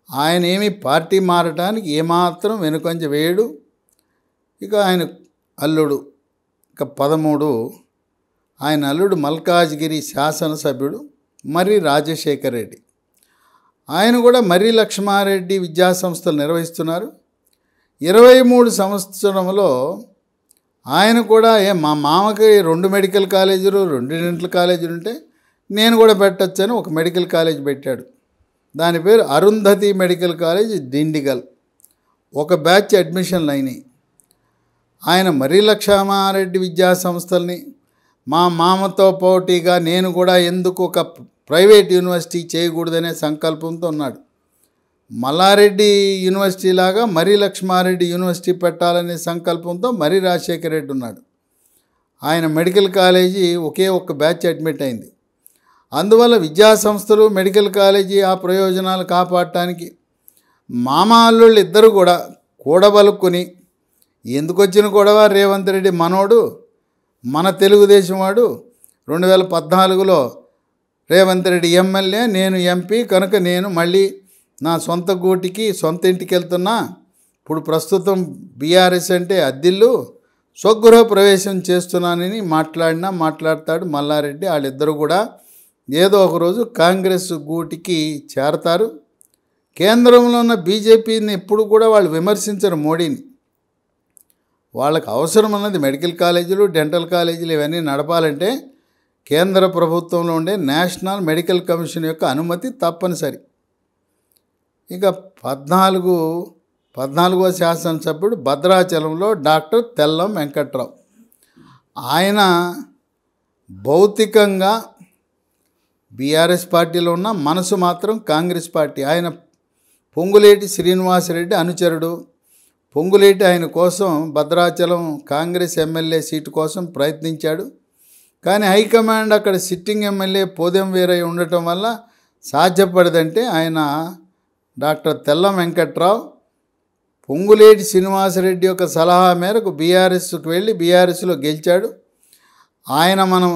ఆయన ఏమి పార్టీ మారడానికి ఏమాత్రం వెనుకంజ వేయడు. ఇక ఆయన అల్లుడు, ఇక 13 ఆయన అల్లుడు మల్కాజ్గిరి శాసనసభ్యుడు మర్రి రాజశేఖర్ రెడ్డి. ఆయన కూడా మర్రి లక్ష్మారెడ్డి విద్యాసంస్థలు నిర్వహిస్తున్నారు. 23 సంవత్సరంలో ఆయన కూడా మా మామకి 2 మెడికల్ కాలేజీలు 2 డెంటల్ కాలేజీలు ఉంటే నేను కూడా పెట్టచ్చని ఒక మెడికల్ కాలేజ్ పెట్టాడు. దాని పేరు అరుంధతి మెడికల్ కాలేజ్ దిండిగల్. ఒక బ్యాచ్ అడ్మిషన్లు అయినాయి. ఆయన మర్రి లక్ష్మారెడ్డి విద్యాసంస్థల్ని మా మామతో పోటీగా నేను కూడా ఎందుకు ఒక ప్రైవేట్ యూనివర్సిటీ చేయకూడదనే సంకల్పంతో ఉన్నాడు. మల్లారెడ్డి యూనివర్సిటీ లాగా మర్రి లక్ష్మారెడ్డి యూనివర్సిటీ పెట్టాలనే సంకల్పంతో మర్రి రాజశేఖర్ రెడ్డి ఉన్నాడు. ఆయన మెడికల్ కాలేజీ ఒకే ఒక్క బ్యాచ్ అడ్మిట్ అయింది. అందువల్ల విద్యాసంస్థలు మెడికల్ కాలేజీ ఆ ప్రయోజనాలు కాపాడటానికి మామ అల్లుళ్ళు ఇద్దరు కూడా కూడబలుక్కుని, ఎందుకు వచ్చిన గొడవ, రేవంత్ రెడ్డి మనోడు, మన తెలుగుదేశం వాడు, 2014లో రేవంత్ రెడ్డి ఎమ్మెల్యే, నేను ఎంపీ కనుక నేను మళ్ళీ నా సొంత గూటికి సొంత ఇంటికి వెళ్తున్నా, ఇప్పుడు ప్రస్తుతం బీఆర్ఎస్ అంటే అద్దిల్లు, స్వగృహ ప్రవేశం చేస్తున్నానని మాట్లాడతాడు మల్లారెడ్డి. వాళ్ళిద్దరూ కూడా ఏదో ఒకరోజు కాంగ్రెస్ గూటికి చేరతారు. కేంద్రంలో ఉన్న బీజేపీని ఎప్పుడు కూడా వాళ్ళు విమర్శించరు మోడీని. వాళ్ళకు అవసరం అన్నది మెడికల్ కాలేజీలు డెంటల్ కాలేజీలు ఇవన్నీ నడపాలంటే కేంద్ర ప్రభుత్వంలో ఉండే నేషనల్ మెడికల్ కమిషన్ యొక్క అనుమతి తప్పనిసరి. ఇక 14వ శాసనసభ్యుడు భద్రాచలంలో డాక్టర్ తెల్లం వెంకట్రావు. ఆయన భౌతికంగా బీఆర్ఎస్ పార్టీలో ఉన్న మనసు మాత్రం కాంగ్రెస్ పార్టీ. ఆయన పొంగులేటి శ్రీనివాసరెడ్డి అనుచరుడు. పొంగులేటి ఆయన కోసం భద్రాచలం కాంగ్రెస్ ఎమ్మెల్యే సీటు కోసం ప్రయత్నించాడు. కానీ హైకమాండ్ అక్కడ సిట్టింగ్ ఎమ్మెల్యే పోదెం వీరయ్య ఉండటం వల్ల సాధ్యపడదంటే ఆయన డాక్టర్ తెల్లం వెంకట్రావు పొంగులేటి శ్రీనివాసరెడ్డి యొక్క సలహా మేరకు బీఆర్ఎస్కి వెళ్ళి బీఆర్ఎస్లో గెలిచాడు. ఆయన మనం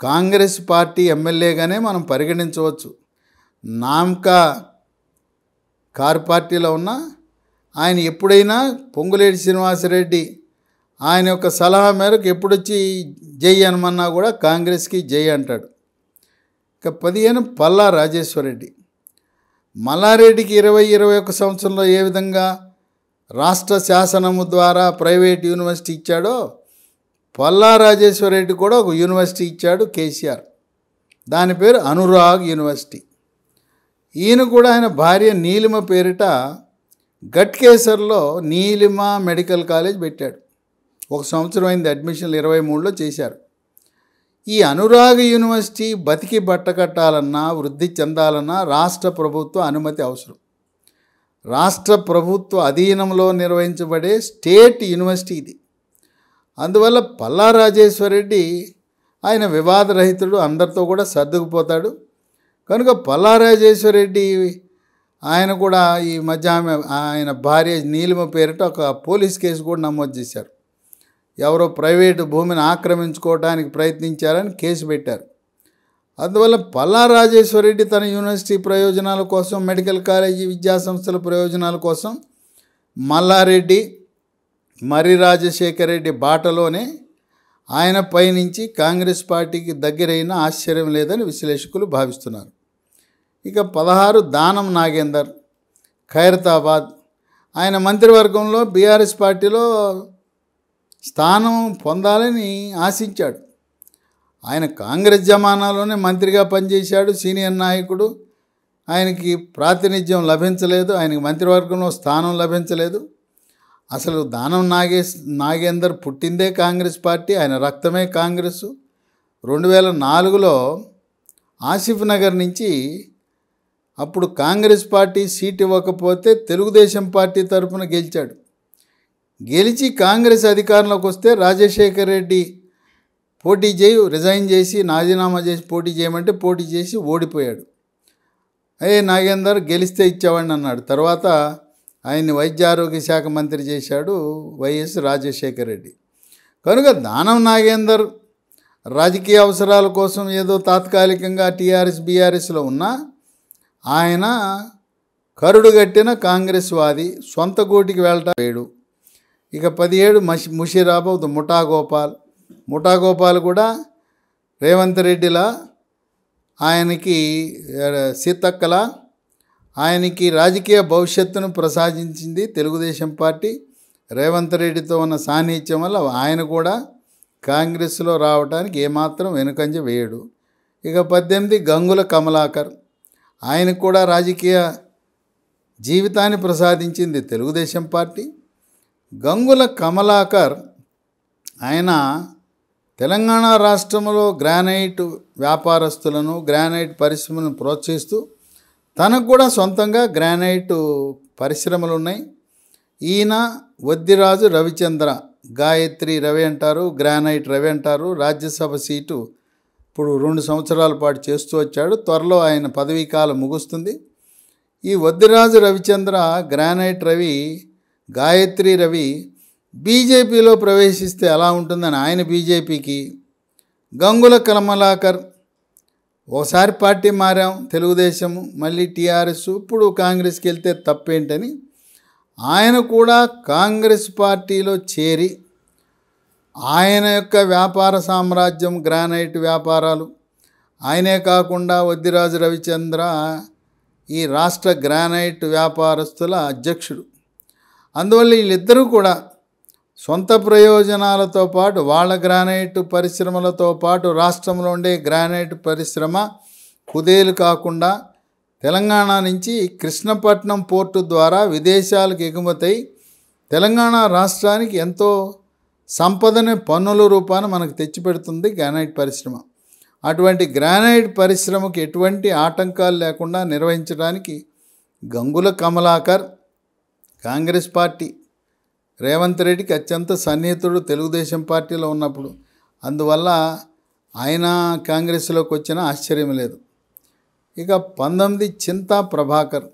కాంగ్రెస్ పార్టీ ఎమ్మెల్యేగానే మనం పరిగణించవచ్చు. నామ్కా కారు పార్టీలో ఉన్న ఆయన ఎప్పుడైనా పొంగులేటి శ్రీనివాసరెడ్డి ఆయన యొక్క సలహా మేరకు ఎప్పుడొచ్చి జై అనమన్నా కూడా కాంగ్రెస్కి జై అంటాడు. ఇక 15 పల్లా రాజేశ్వరరెడ్డి. మల్లారెడ్డికి 20-21 సంవత్సరంలో ఏ విధంగా రాష్ట్ర శాసనము ద్వారా ప్రైవేట్ యూనివర్సిటీ ఇచ్చాడో పల్లా రాజేశ్వరరెడ్డి కూడా ఒక యూనివర్సిటీ ఇచ్చాడు కేసీఆర్. దాని పేరు అనురాగ్ యూనివర్సిటీ. ఈయన కూడా ఆయన భార్య నీలిమ పేరిట గట్కేసర్లో నీలిమ మెడికల్ కాలేజ్ పెట్టాడు. 1 సంవత్సరం అయింది, అడ్మిషన్లు 23లో చేశారు. ఈ అనురాగ్ యూనివర్సిటీ బతికి బట్టకట్టాలన్నా వృద్ధి చెందాలన్నా రాష్ట్ర ప్రభుత్వ అనుమతి అవసరం. రాష్ట్ర ప్రభుత్వ అధీనంలో నిర్వహించబడే స్టేట్ యూనివర్సిటీ ఇది. అందువల్ల పల్లా రాజేశ్వరరెడ్డి ఆయన వివాదరహితుడు, అందరితో కూడా సర్దుకుపోతాడు. కనుక పల్లా రాజేశ్వరరెడ్డి ఆయన కూడా ఈ మధ్య ఆయన భార్య నీలిమ పేరిట ఒక పోలీస్ కేసు కూడా నమోదు చేశారు. ఎవరో ప్రైవేటు భూమిని ఆక్రమించుకోవడానికి ప్రయత్నించారని కేసు పెట్టారు. అందువల్ల పల్లా రాజేశ్వరరెడ్డి తన యూనివర్సిటీ ప్రయోజనాల కోసం, మెడికల్ కాలేజీ విద్యాసంస్థల ప్రయోజనాల కోసం మల్లారెడ్డి మర్రి రాజశేఖర్ రెడ్డి బాటలోనే ఆయన పయనించి కాంగ్రెస్ పార్టీకి దగ్గరైన ఆశ్చర్యం లేదని విశ్లేషకులు భావిస్తున్నారు. ఇక 16 దానం నాగేందర్, ఖైరతాబాద్. ఆయన మంత్రివర్గంలో బీఆర్ఎస్ పార్టీలో స్థానం పొందాలని ఆశించాడు. ఆయన కాంగ్రెస్ జమానాలోనే మంత్రిగా పనిచేశాడు, సీనియర్ నాయకుడు. ఆయనకి ప్రాతినిధ్యం లభించలేదు, ఆయనకి మంత్రివర్గంలో స్థానం లభించలేదు. అసలు దానం నాగేందర్ పుట్టిందే కాంగ్రెస్ పార్టీ, ఆయన రక్తమే కాంగ్రెస్. 2004లో ఆసిఫ్ నగర్ నుంచి అప్పుడు కాంగ్రెస్ పార్టీ సీట్ ఇవ్వకపోతే తెలుగుదేశం పార్టీ తరఫున గెలిచాడు. గెలిచి కాంగ్రెస్ అధికారంలోకి వస్తే రాజశేఖర్ రెడ్డి పోటీ రిజైన్ చేసి రాజీనామా చేసి పోటీ చేయమంటే పోటీ చేసి ఓడిపోయాడు. నాగేందర్ గెలిస్తే ఇచ్చేవాడిని అన్నాడు. తర్వాత ఆయన్ని వైద్య ఆరోగ్య శాఖ మంత్రి చేశాడు వైఎస్ రాజశేఖర్ రెడ్డి. కనుక దానం నాగేందర్ రాజకీయ అవసరాల కోసం ఏదో తాత్కాలికంగా టీఆర్ఎస్ బీఆర్ఎస్లో ఉన్నా ఆయన కరుడుగట్టిన కాంగ్రెస్ వాది, సొంత గూటికి వెళ్ళటం లేడు. ఇక 17 ముషీరాబాద్ ముఠా గోపాల్. ముఠాగోపాల్ కూడా రేవంత్ రెడ్డిలా ఆయనకి సీతక్కల ఆయనకి రాజకీయ భవిష్యత్తును ప్రసాదించింది తెలుగుదేశం పార్టీ. రేవంత్ రెడ్డితో ఉన్న సాన్నిహిత్యం వల్ల ఆయన కూడా కాంగ్రెస్లో రావడానికి ఏమాత్రం వెనుకంజ వేయడు. ఇక 18 గంగుల కమలాకర్, ఆయనకు కూడా రాజకీయ జీవితాన్ని ప్రసాదించింది తెలుగుదేశం పార్టీ. గంగుల కమలాకర్ ఆయన తెలంగాణ రాష్ట్రంలో గ్రానైట్ వ్యాపారస్తులను, గ్రానైట్ పరిశ్రమలను ప్రోత్సహిస్తూ తనకు కూడా సొంతంగా గ్రానైట్ పరిశ్రమలు ఉన్నాయి. ఈయన వద్దిరాజు రవిచంద్ర, గాయత్రి రవి అంటారు, గ్రానైట్ రవి అంటారు. రాజ్యసభ సీటు ఇప్పుడు 2 సంవత్సరాల పాటు చేస్తూ వచ్చాడు. త్వరలో ఆయన పదవీ కాలం ముగుస్తుంది. ఈ వద్దిరాజు రవిచంద్ర, గ్రానైట్ రవి, గాయత్రి రవి బీజేపీలో ప్రవేశిస్తే ఎలా ఉంటుందని ఆయన బీజేపీకి, గంగుల కమలాకర్ ఒకసారి పార్టీ మారాం తెలుగుదేశము, మళ్ళీ టీఆర్ఎస్, ఇప్పుడు కాంగ్రెస్కి వెళ్తే తప్పేంటని ఆయన కూడా కాంగ్రెస్ పార్టీలో చేరి ఆయన యొక్క వ్యాపార సామ్రాజ్యం, గ్రానైట్ వ్యాపారాలు, ఆయనే కాకుండా వద్దిరాజు రవిచంద్ర ఈ రాష్ట్ర గ్రానైట్ వ్యాపారస్తుల అధ్యక్షుడు. అందువల్ల వీళ్ళిద్దరూ కూడా సొంత ప్రయోజనాలతో పాటు వాళ్ళ గ్రానైట్ పరిశ్రమలతో పాటు రాష్ట్రంలో ఉండే గ్రానైట్ పరిశ్రమ కుదేలు కాకుండా తెలంగాణ నుంచి కృష్ణపట్నం పోర్టు ద్వారా విదేశాలకు ఎగుమతై తెలంగాణ రాష్ట్రానికి ఎంతో సంపదని పన్నుల రూపాన మనకు తెచ్చిపెడుతుంది గ్రానైట్ పరిశ్రమ. అటువంటి గ్రానైట్ పరిశ్రమకు ఎటువంటి ఆటంకాలు లేకుండా నిర్వహించడానికి గంగుల కమలాకర్ కాంగ్రెస్ పార్టీ రేవంత్ రెడ్డికి అత్యంత సన్నిహితుడు తెలుగుదేశం పార్టీలో ఉన్నప్పుడు. అందువల్ల ఆయన కాంగ్రెస్లోకి వచ్చినా ఆశ్చర్యం లేదు. ఇక 19 చింతా ప్రభాకర్,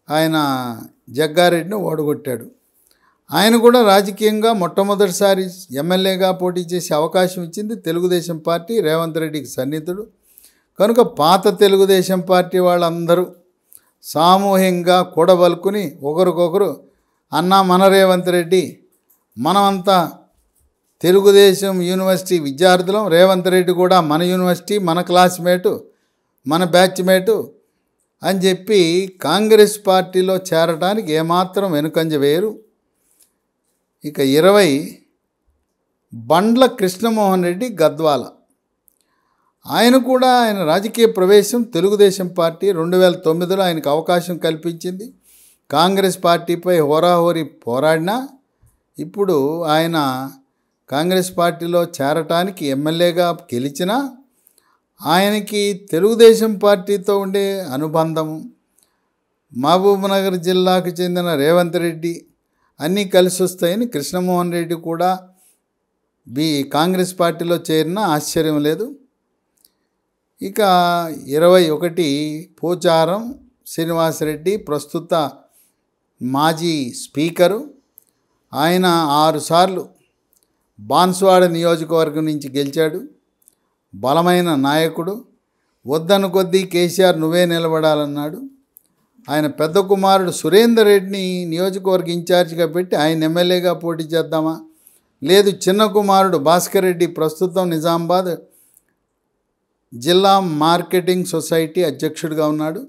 ఆయన జగ్గారెడ్డిని ఓడగొట్టాడు. ఆయన కూడా రాజకీయంగా మొట్టమొదటిసారి ఎమ్మెల్యేగా పోటీ చేసే అవకాశం ఇచ్చింది తెలుగుదేశం పార్టీ. రేవంత్ రెడ్డికి సన్నిహితుడు కనుక పాత తెలుగుదేశం పార్టీ వాళ్ళందరూ సామూహికంగా కూడబలుకుని ఒకరికొకరు, అన్నా మన రేవంత్ రెడ్డి, మనమంతా తెలుగుదేశం యూనివర్సిటీ విద్యార్థులం, రేవంత్ రెడ్డి కూడా మన యూనివర్సిటీ, మన క్లాస్మేటు, మన బ్యాచ్మేటు అని చెప్పి కాంగ్రెస్ పార్టీలో చేరడానికి ఏమాత్రం వెనుకంజ వేయరు. ఇక 20 బండ్ల కృష్ణమోహన్ రెడ్డి గద్వాల, ఆయన కూడా ఆయన రాజకీయ ప్రవేశం తెలుగుదేశం పార్టీ 2009లో ఆయనకు అవకాశం కల్పించింది. కాంగ్రెస్ పార్టీపై హోరాహోరీ పోరాడినా ఇప్పుడు ఆయన కాంగ్రెస్ పార్టీలో చేరటానికి ఎమ్మెల్యేగా గెలిచినా ఆయనకి తెలుగుదేశం పార్టీతో ఉండే అనుబంధము, మహబూబ్నగర్ జిల్లాకు చెందిన రేవంత్ రెడ్డి అన్నీ కలిసి వస్తాయని కృష్ణమోహన్ రెడ్డి కూడా కాంగ్రెస్ పార్టీలో చేరినా ఆశ్చర్యం లేదు. ఇక 21 పోచారం శ్రీనివాసరెడ్డి, ప్రస్తుత మాజీ స్పీకరు. ఆయన 6 సార్లు బాన్స్వాడ నియోజకవర్గం నుంచి గెలిచాడు. బలమైన నాయకుడు. వద్దను కొద్దీ కేసీఆర్ నువ్వే నిలబడాలన్నాడు. ఆయన పెద్ద కుమారుడు సురేందర్ రెడ్డిని నియోజకవర్గ ఇన్ఛార్జిగా పెట్టి ఆయన ఎమ్మెల్యేగా పోటీ చేద్దామా, లేదు చిన్న కుమారుడు భాస్కర్ రెడ్డి ప్రస్తుతం నిజామాబాద్ జిల్లా మార్కెటింగ్ సొసైటీ అధ్యక్షుడిగా ఉన్నాడు.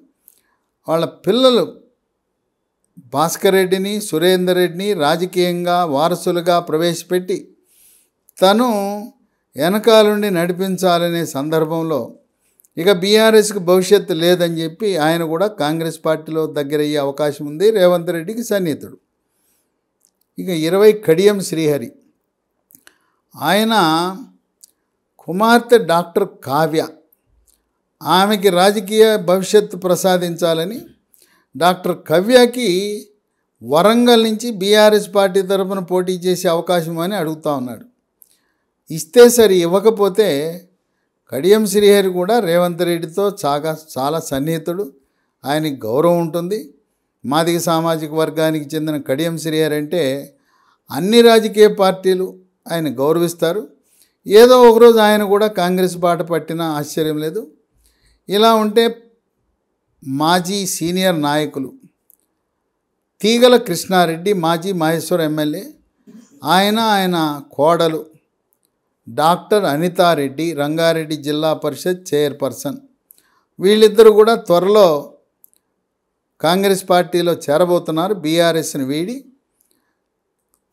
వాళ్ళ పిల్లలు భాస్కర్ రెడ్డిని, సురేందర్ రెడ్డిని రాజకీయంగా వారసులుగా ప్రవేశపెట్టి తను వెనకాలండి నడిపించాలనే సందర్భంలో ఇక బీఆర్ఎస్కి భవిష్యత్తు లేదని చెప్పి ఆయన కూడా కాంగ్రెస్ పార్టీలో దగ్గరయ్యే అవకాశం ఉంది. రేవంత్ రెడ్డికి సన్నిహితుడు. ఇక 20 కడియం శ్రీహరి, ఆయన కుమార్తె డాక్టర్ కావ్య, ఆమెకి రాజకీయ భవిష్యత్తు ప్రసాదించాలని డాక్టర్ కావ్యకి వరంగల్ నుంచి బీఆర్ఎస్ పార్టీ తరఫున పోటీ చేసే అవకాశం అని అడుగుతూ ఉన్నాడు. ఇస్తే సరి, ఇవ్వకపోతే కడియం శ్రీహరి కూడా రేవంత్ రెడ్డితో చాలా సన్నిహితుడు, ఆయనకి గౌరవం ఉంటుంది. మాదిగ సామాజిక వర్గానికి చెందిన కడియం శ్రీహరి అంటే అన్ని రాజకీయ పార్టీలు ఆయన గౌరవిస్తారు. ఏదో ఒకరోజు ఆయన కూడా కాంగ్రెస్ బాట పట్టినా ఆశ్చర్యం లేదు. ఇలా ఉంటే మాజీ సీనియర్ నాయకులు తీగల కృష్ణారెడ్డి, మాజీ మహేశ్వరం ఎమ్మెల్యే, ఆయన కోడలు డాక్టర్ అనితారెడ్డి, రంగారెడ్డి జిల్లా పరిషత్ చైర్పర్సన్. వీళ్ళిద్దరూ కూడా త్వరలో కాంగ్రెస్ పార్టీలో చేరబోతున్నారు. బీఆర్ఎస్ని వీడి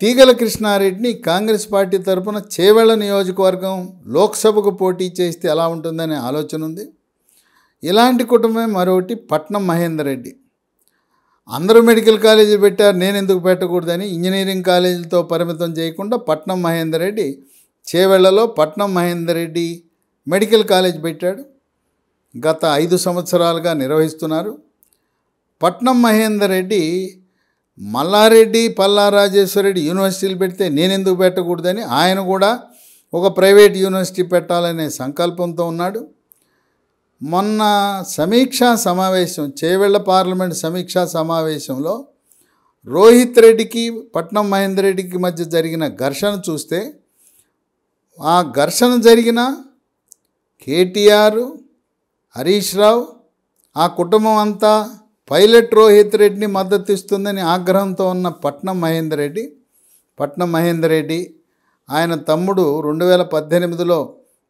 తీగల కృష్ణారెడ్డిని కాంగ్రెస్ పార్టీ తరఫున చేవెళ్ల నియోజకవర్గం లోక్సభకు పోటీ చేస్తే ఎలా ఉంటుందనే ఆలోచన ఉంది. ఇలాంటి కుటుంబమే మరొకటి పట్నం మహేందర్ రెడ్డి. అందరూ మెడికల్ కాలేజీ పెట్టారు, నేను ఎందుకు పెట్టకూడదని ఇంజనీరింగ్ కాలేజీలతో పరిమితం చేయకుండా పట్నం మహేందర్ రెడ్డి చేవెళ్లలో పట్నం మహేందర్ రెడ్డి మెడికల్ కాలేజ్ పెట్టాడు. గత 5 సంవత్సరాలుగా నిర్వహిస్తున్నారు. పట్నం మహేందర్ రెడ్డి మల్లారెడ్డి, పల్లా రాజేశ్వరరెడ్డి యూనివర్సిటీలు పెడితే నేనెందుకు పెట్టకూడదని ఆయన కూడా ఒక ప్రైవేట్ యూనివర్సిటీ పెట్టాలనే సంకల్పంతో ఉన్నాడు. మొన్న సమీక్షా సమావేశం, చేవెళ్ల పార్లమెంట్ సమీక్షా సమావేశంలో రోహిత్ రెడ్డికి పట్నం మహేందర్ రెడ్డికి మధ్య జరిగిన ఘర్షణ చూస్తే ఆ ఘర్షణ జరిగిన కేటీఆర్, హరీష్ రావు, ఆ కుటుంబం అంతా పైలట్ రోహిత్ రెడ్డిని మద్దతు ఇస్తుందని ఆగ్రహంతో ఉన్న పట్నం మహేందర్ రెడ్డి ఆయన తమ్ముడు 2018లో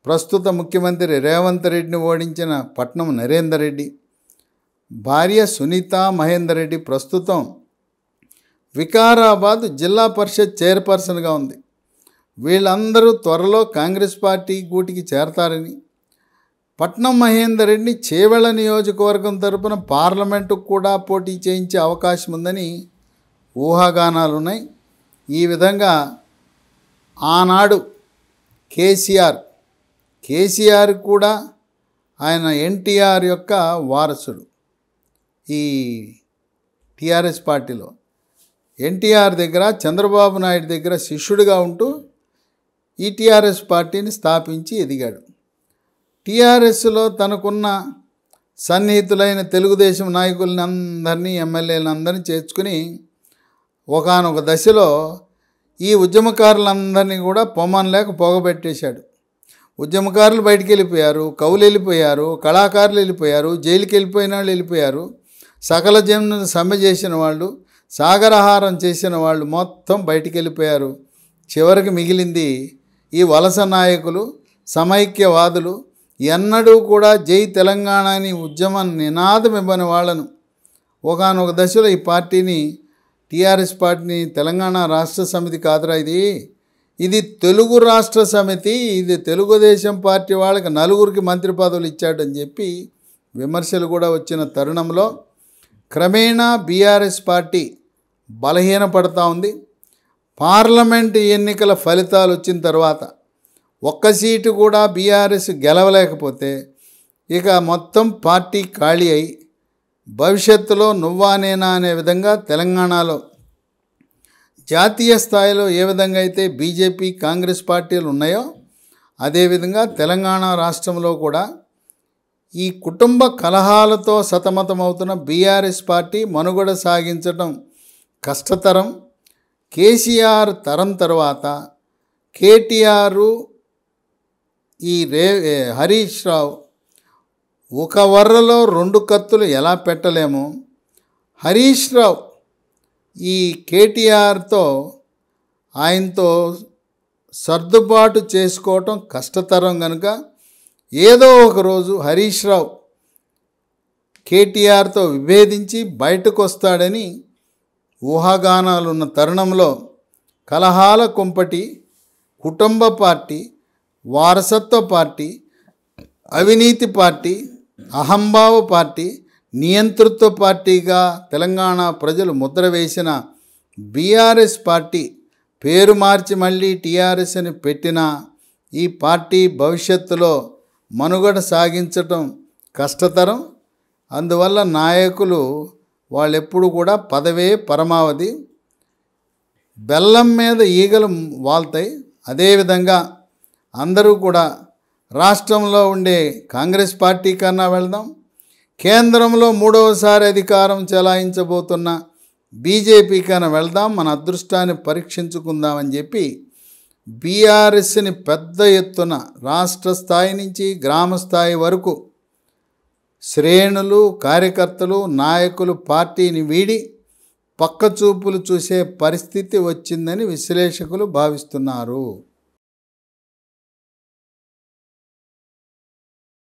ప్రస్తుత ముఖ్యమంత్రి రేవంత్ రెడ్డిని ఓడించిన పట్నం నరేందర్ రెడ్డి, భార్య సునీత మహేందర్ రెడ్డి ప్రస్తుతం వికారాబాద్ జిల్లా పరిషత్ చైర్పర్సన్గా ఉంది. వీళ్ళందరూ త్వరలో కాంగ్రెస్ పార్టీ గూటికి చేరతారని, పట్నం మహేందర్ రెడ్డిని చేవెళ్ల నియోజకవర్గం తరపున పార్లమెంటుకు కూడా పోటీ చేయించే అవకాశం ఉందని ఊహాగానాలు ఉన్నాయి. ఈ విధంగా ఆనాడు కేసీఆర్ కూడా ఆయన ఎన్టీఆర్ యొక్క వారసుడు. ఈ టీఆర్ఎస్ పార్టీలో ఎన్టీఆర్ దగ్గర, చంద్రబాబు నాయుడు దగ్గర శిష్యుడిగా ఉంటూ ఈ టీఆర్ఎస్ పార్టీని స్థాపించి ఎదిగాడు. టీఆర్ఎస్లో తనకున్న సన్నిహితులైన తెలుగుదేశం నాయకులని అందరినీ, ఎమ్మెల్యేలందరినీ చేర్చుకుని ఒకానొక దశలో ఈ ఉద్యమకారులందరినీ కూడా పొమ్మనలేక పొగబెట్టేశాడు. ఉద్యమకారులు బయటికి వెళ్ళిపోయారు, కవులు వెళ్ళిపోయారు, కళాకారులు వెళ్ళిపోయారు, జైలుకి వెళ్ళిపోయిన వాళ్ళు వెళ్ళిపోయారు, సకల జనులను సమ్మె చేసిన వాళ్ళు, సాగరహారం చేసిన వాళ్ళు మొత్తం బయటికి వెళ్ళిపోయారు. చివరికి మిగిలింది ఈ వలస నాయకులు, సమైక్యవాదులు. ఎన్నడూ కూడా జై తెలంగాణ అని ఉద్యమ నినాదం ఇవ్వని వాళ్ళను ఒకానొక దశలో ఈ పార్టీని, టీఆర్ఎస్ పార్టీని, తెలంగాణ రాష్ట్ర సమితి కాదురా ఇది తెలుగు రాష్ట్ర సమితి, ఇది తెలుగుదేశం పార్టీ వాళ్ళకి 4 మంత్రి పదవులు ఇచ్చాడని చెప్పి విమర్శలు కూడా వచ్చిన తరుణంలో క్రమేణా బీఆర్ఎస్ పార్టీ బలహీనపడతా ఉంది. పార్లమెంటు ఎన్నికల ఫలితాలు వచ్చిన తర్వాత ఒక్క సీటు కూడా బీఆర్ఎస్ గెలవలేకపోతే ఇక మొత్తం పార్టీ ఖాళీ అయి భవిష్యత్తులో నువ్వా నేనా అనే విధంగా తెలంగాణలో జాతీయ స్థాయిలో ఏ విధంగా అయితే బీజేపీ, కాంగ్రెస్ పార్టీలు ఉన్నాయో అదేవిధంగా తెలంగాణ రాష్ట్రంలో కూడా ఈ కుటుంబ కలహాలతో సతమతమవుతున్న బీఆర్ఎస్ పార్టీ మనుగడ సాగించడం కష్టతరం. కేసీఆర్ తరం తర్వాత కేటీఆర్, ఈ హరీష్ రావు ఒక వర్రలో 2 కత్తులు ఎలా పెట్టలేమో, హరీష్ రావు ఈ కేటీఆర్తో ఆయనతో సర్దుబాటు చేసుకోవటం కష్టతరం కనుక ఏదో ఒకరోజు హరీష్ రావు కేటీఆర్తో విభేదించి బయటకు వస్తాడని ఊహాగానాలున్న తరుణంలో కలహాల కుంపటి, కుటుంబ పార్టీ, వారసత్వ పార్టీ, అవినీతి పార్టీ, అహంభావ పార్టీ, నియంతృత్వ పార్టీగా తెలంగాణ ప్రజలు ముద్ర వేసిన బీఆర్ఎస్ పార్టీ పేరు మార్చి మళ్ళీ టీఆర్ఎస్ అని పెట్టిన ఈ పార్టీ భవిష్యత్తులో మనుగడ సాగించటం కష్టతరం. అందువల్ల నాయకులు వాళ్ళెప్పుడు కూడా పదవే పరమావధి. బెల్లం మీద ఈగలు వాల్తాయి. అదేవిధంగా అందరూ కూడా రాష్ట్రంలో ఉండే కాంగ్రెస్ పార్టీ కన్నా వెళ్దాం, కేంద్రంలో 3వసారి అధికారం చెలాయించబోతున్న బీజేపీ కన్నా వెళ్దాం, మన అదృష్టాన్ని పరీక్షించుకుందామని చెప్పి బీఆర్ఎస్ని పెద్ద ఎత్తున రాష్ట్ర స్థాయి నుంచి గ్రామ స్థాయి వరకు శ్రేణులు, కార్యకర్తలు, నాయకులు పార్టీని వీడి పక్కచూపులు చూసే పరిస్థితి వచ్చిందని విశ్లేషకులు భావిస్తున్నారు.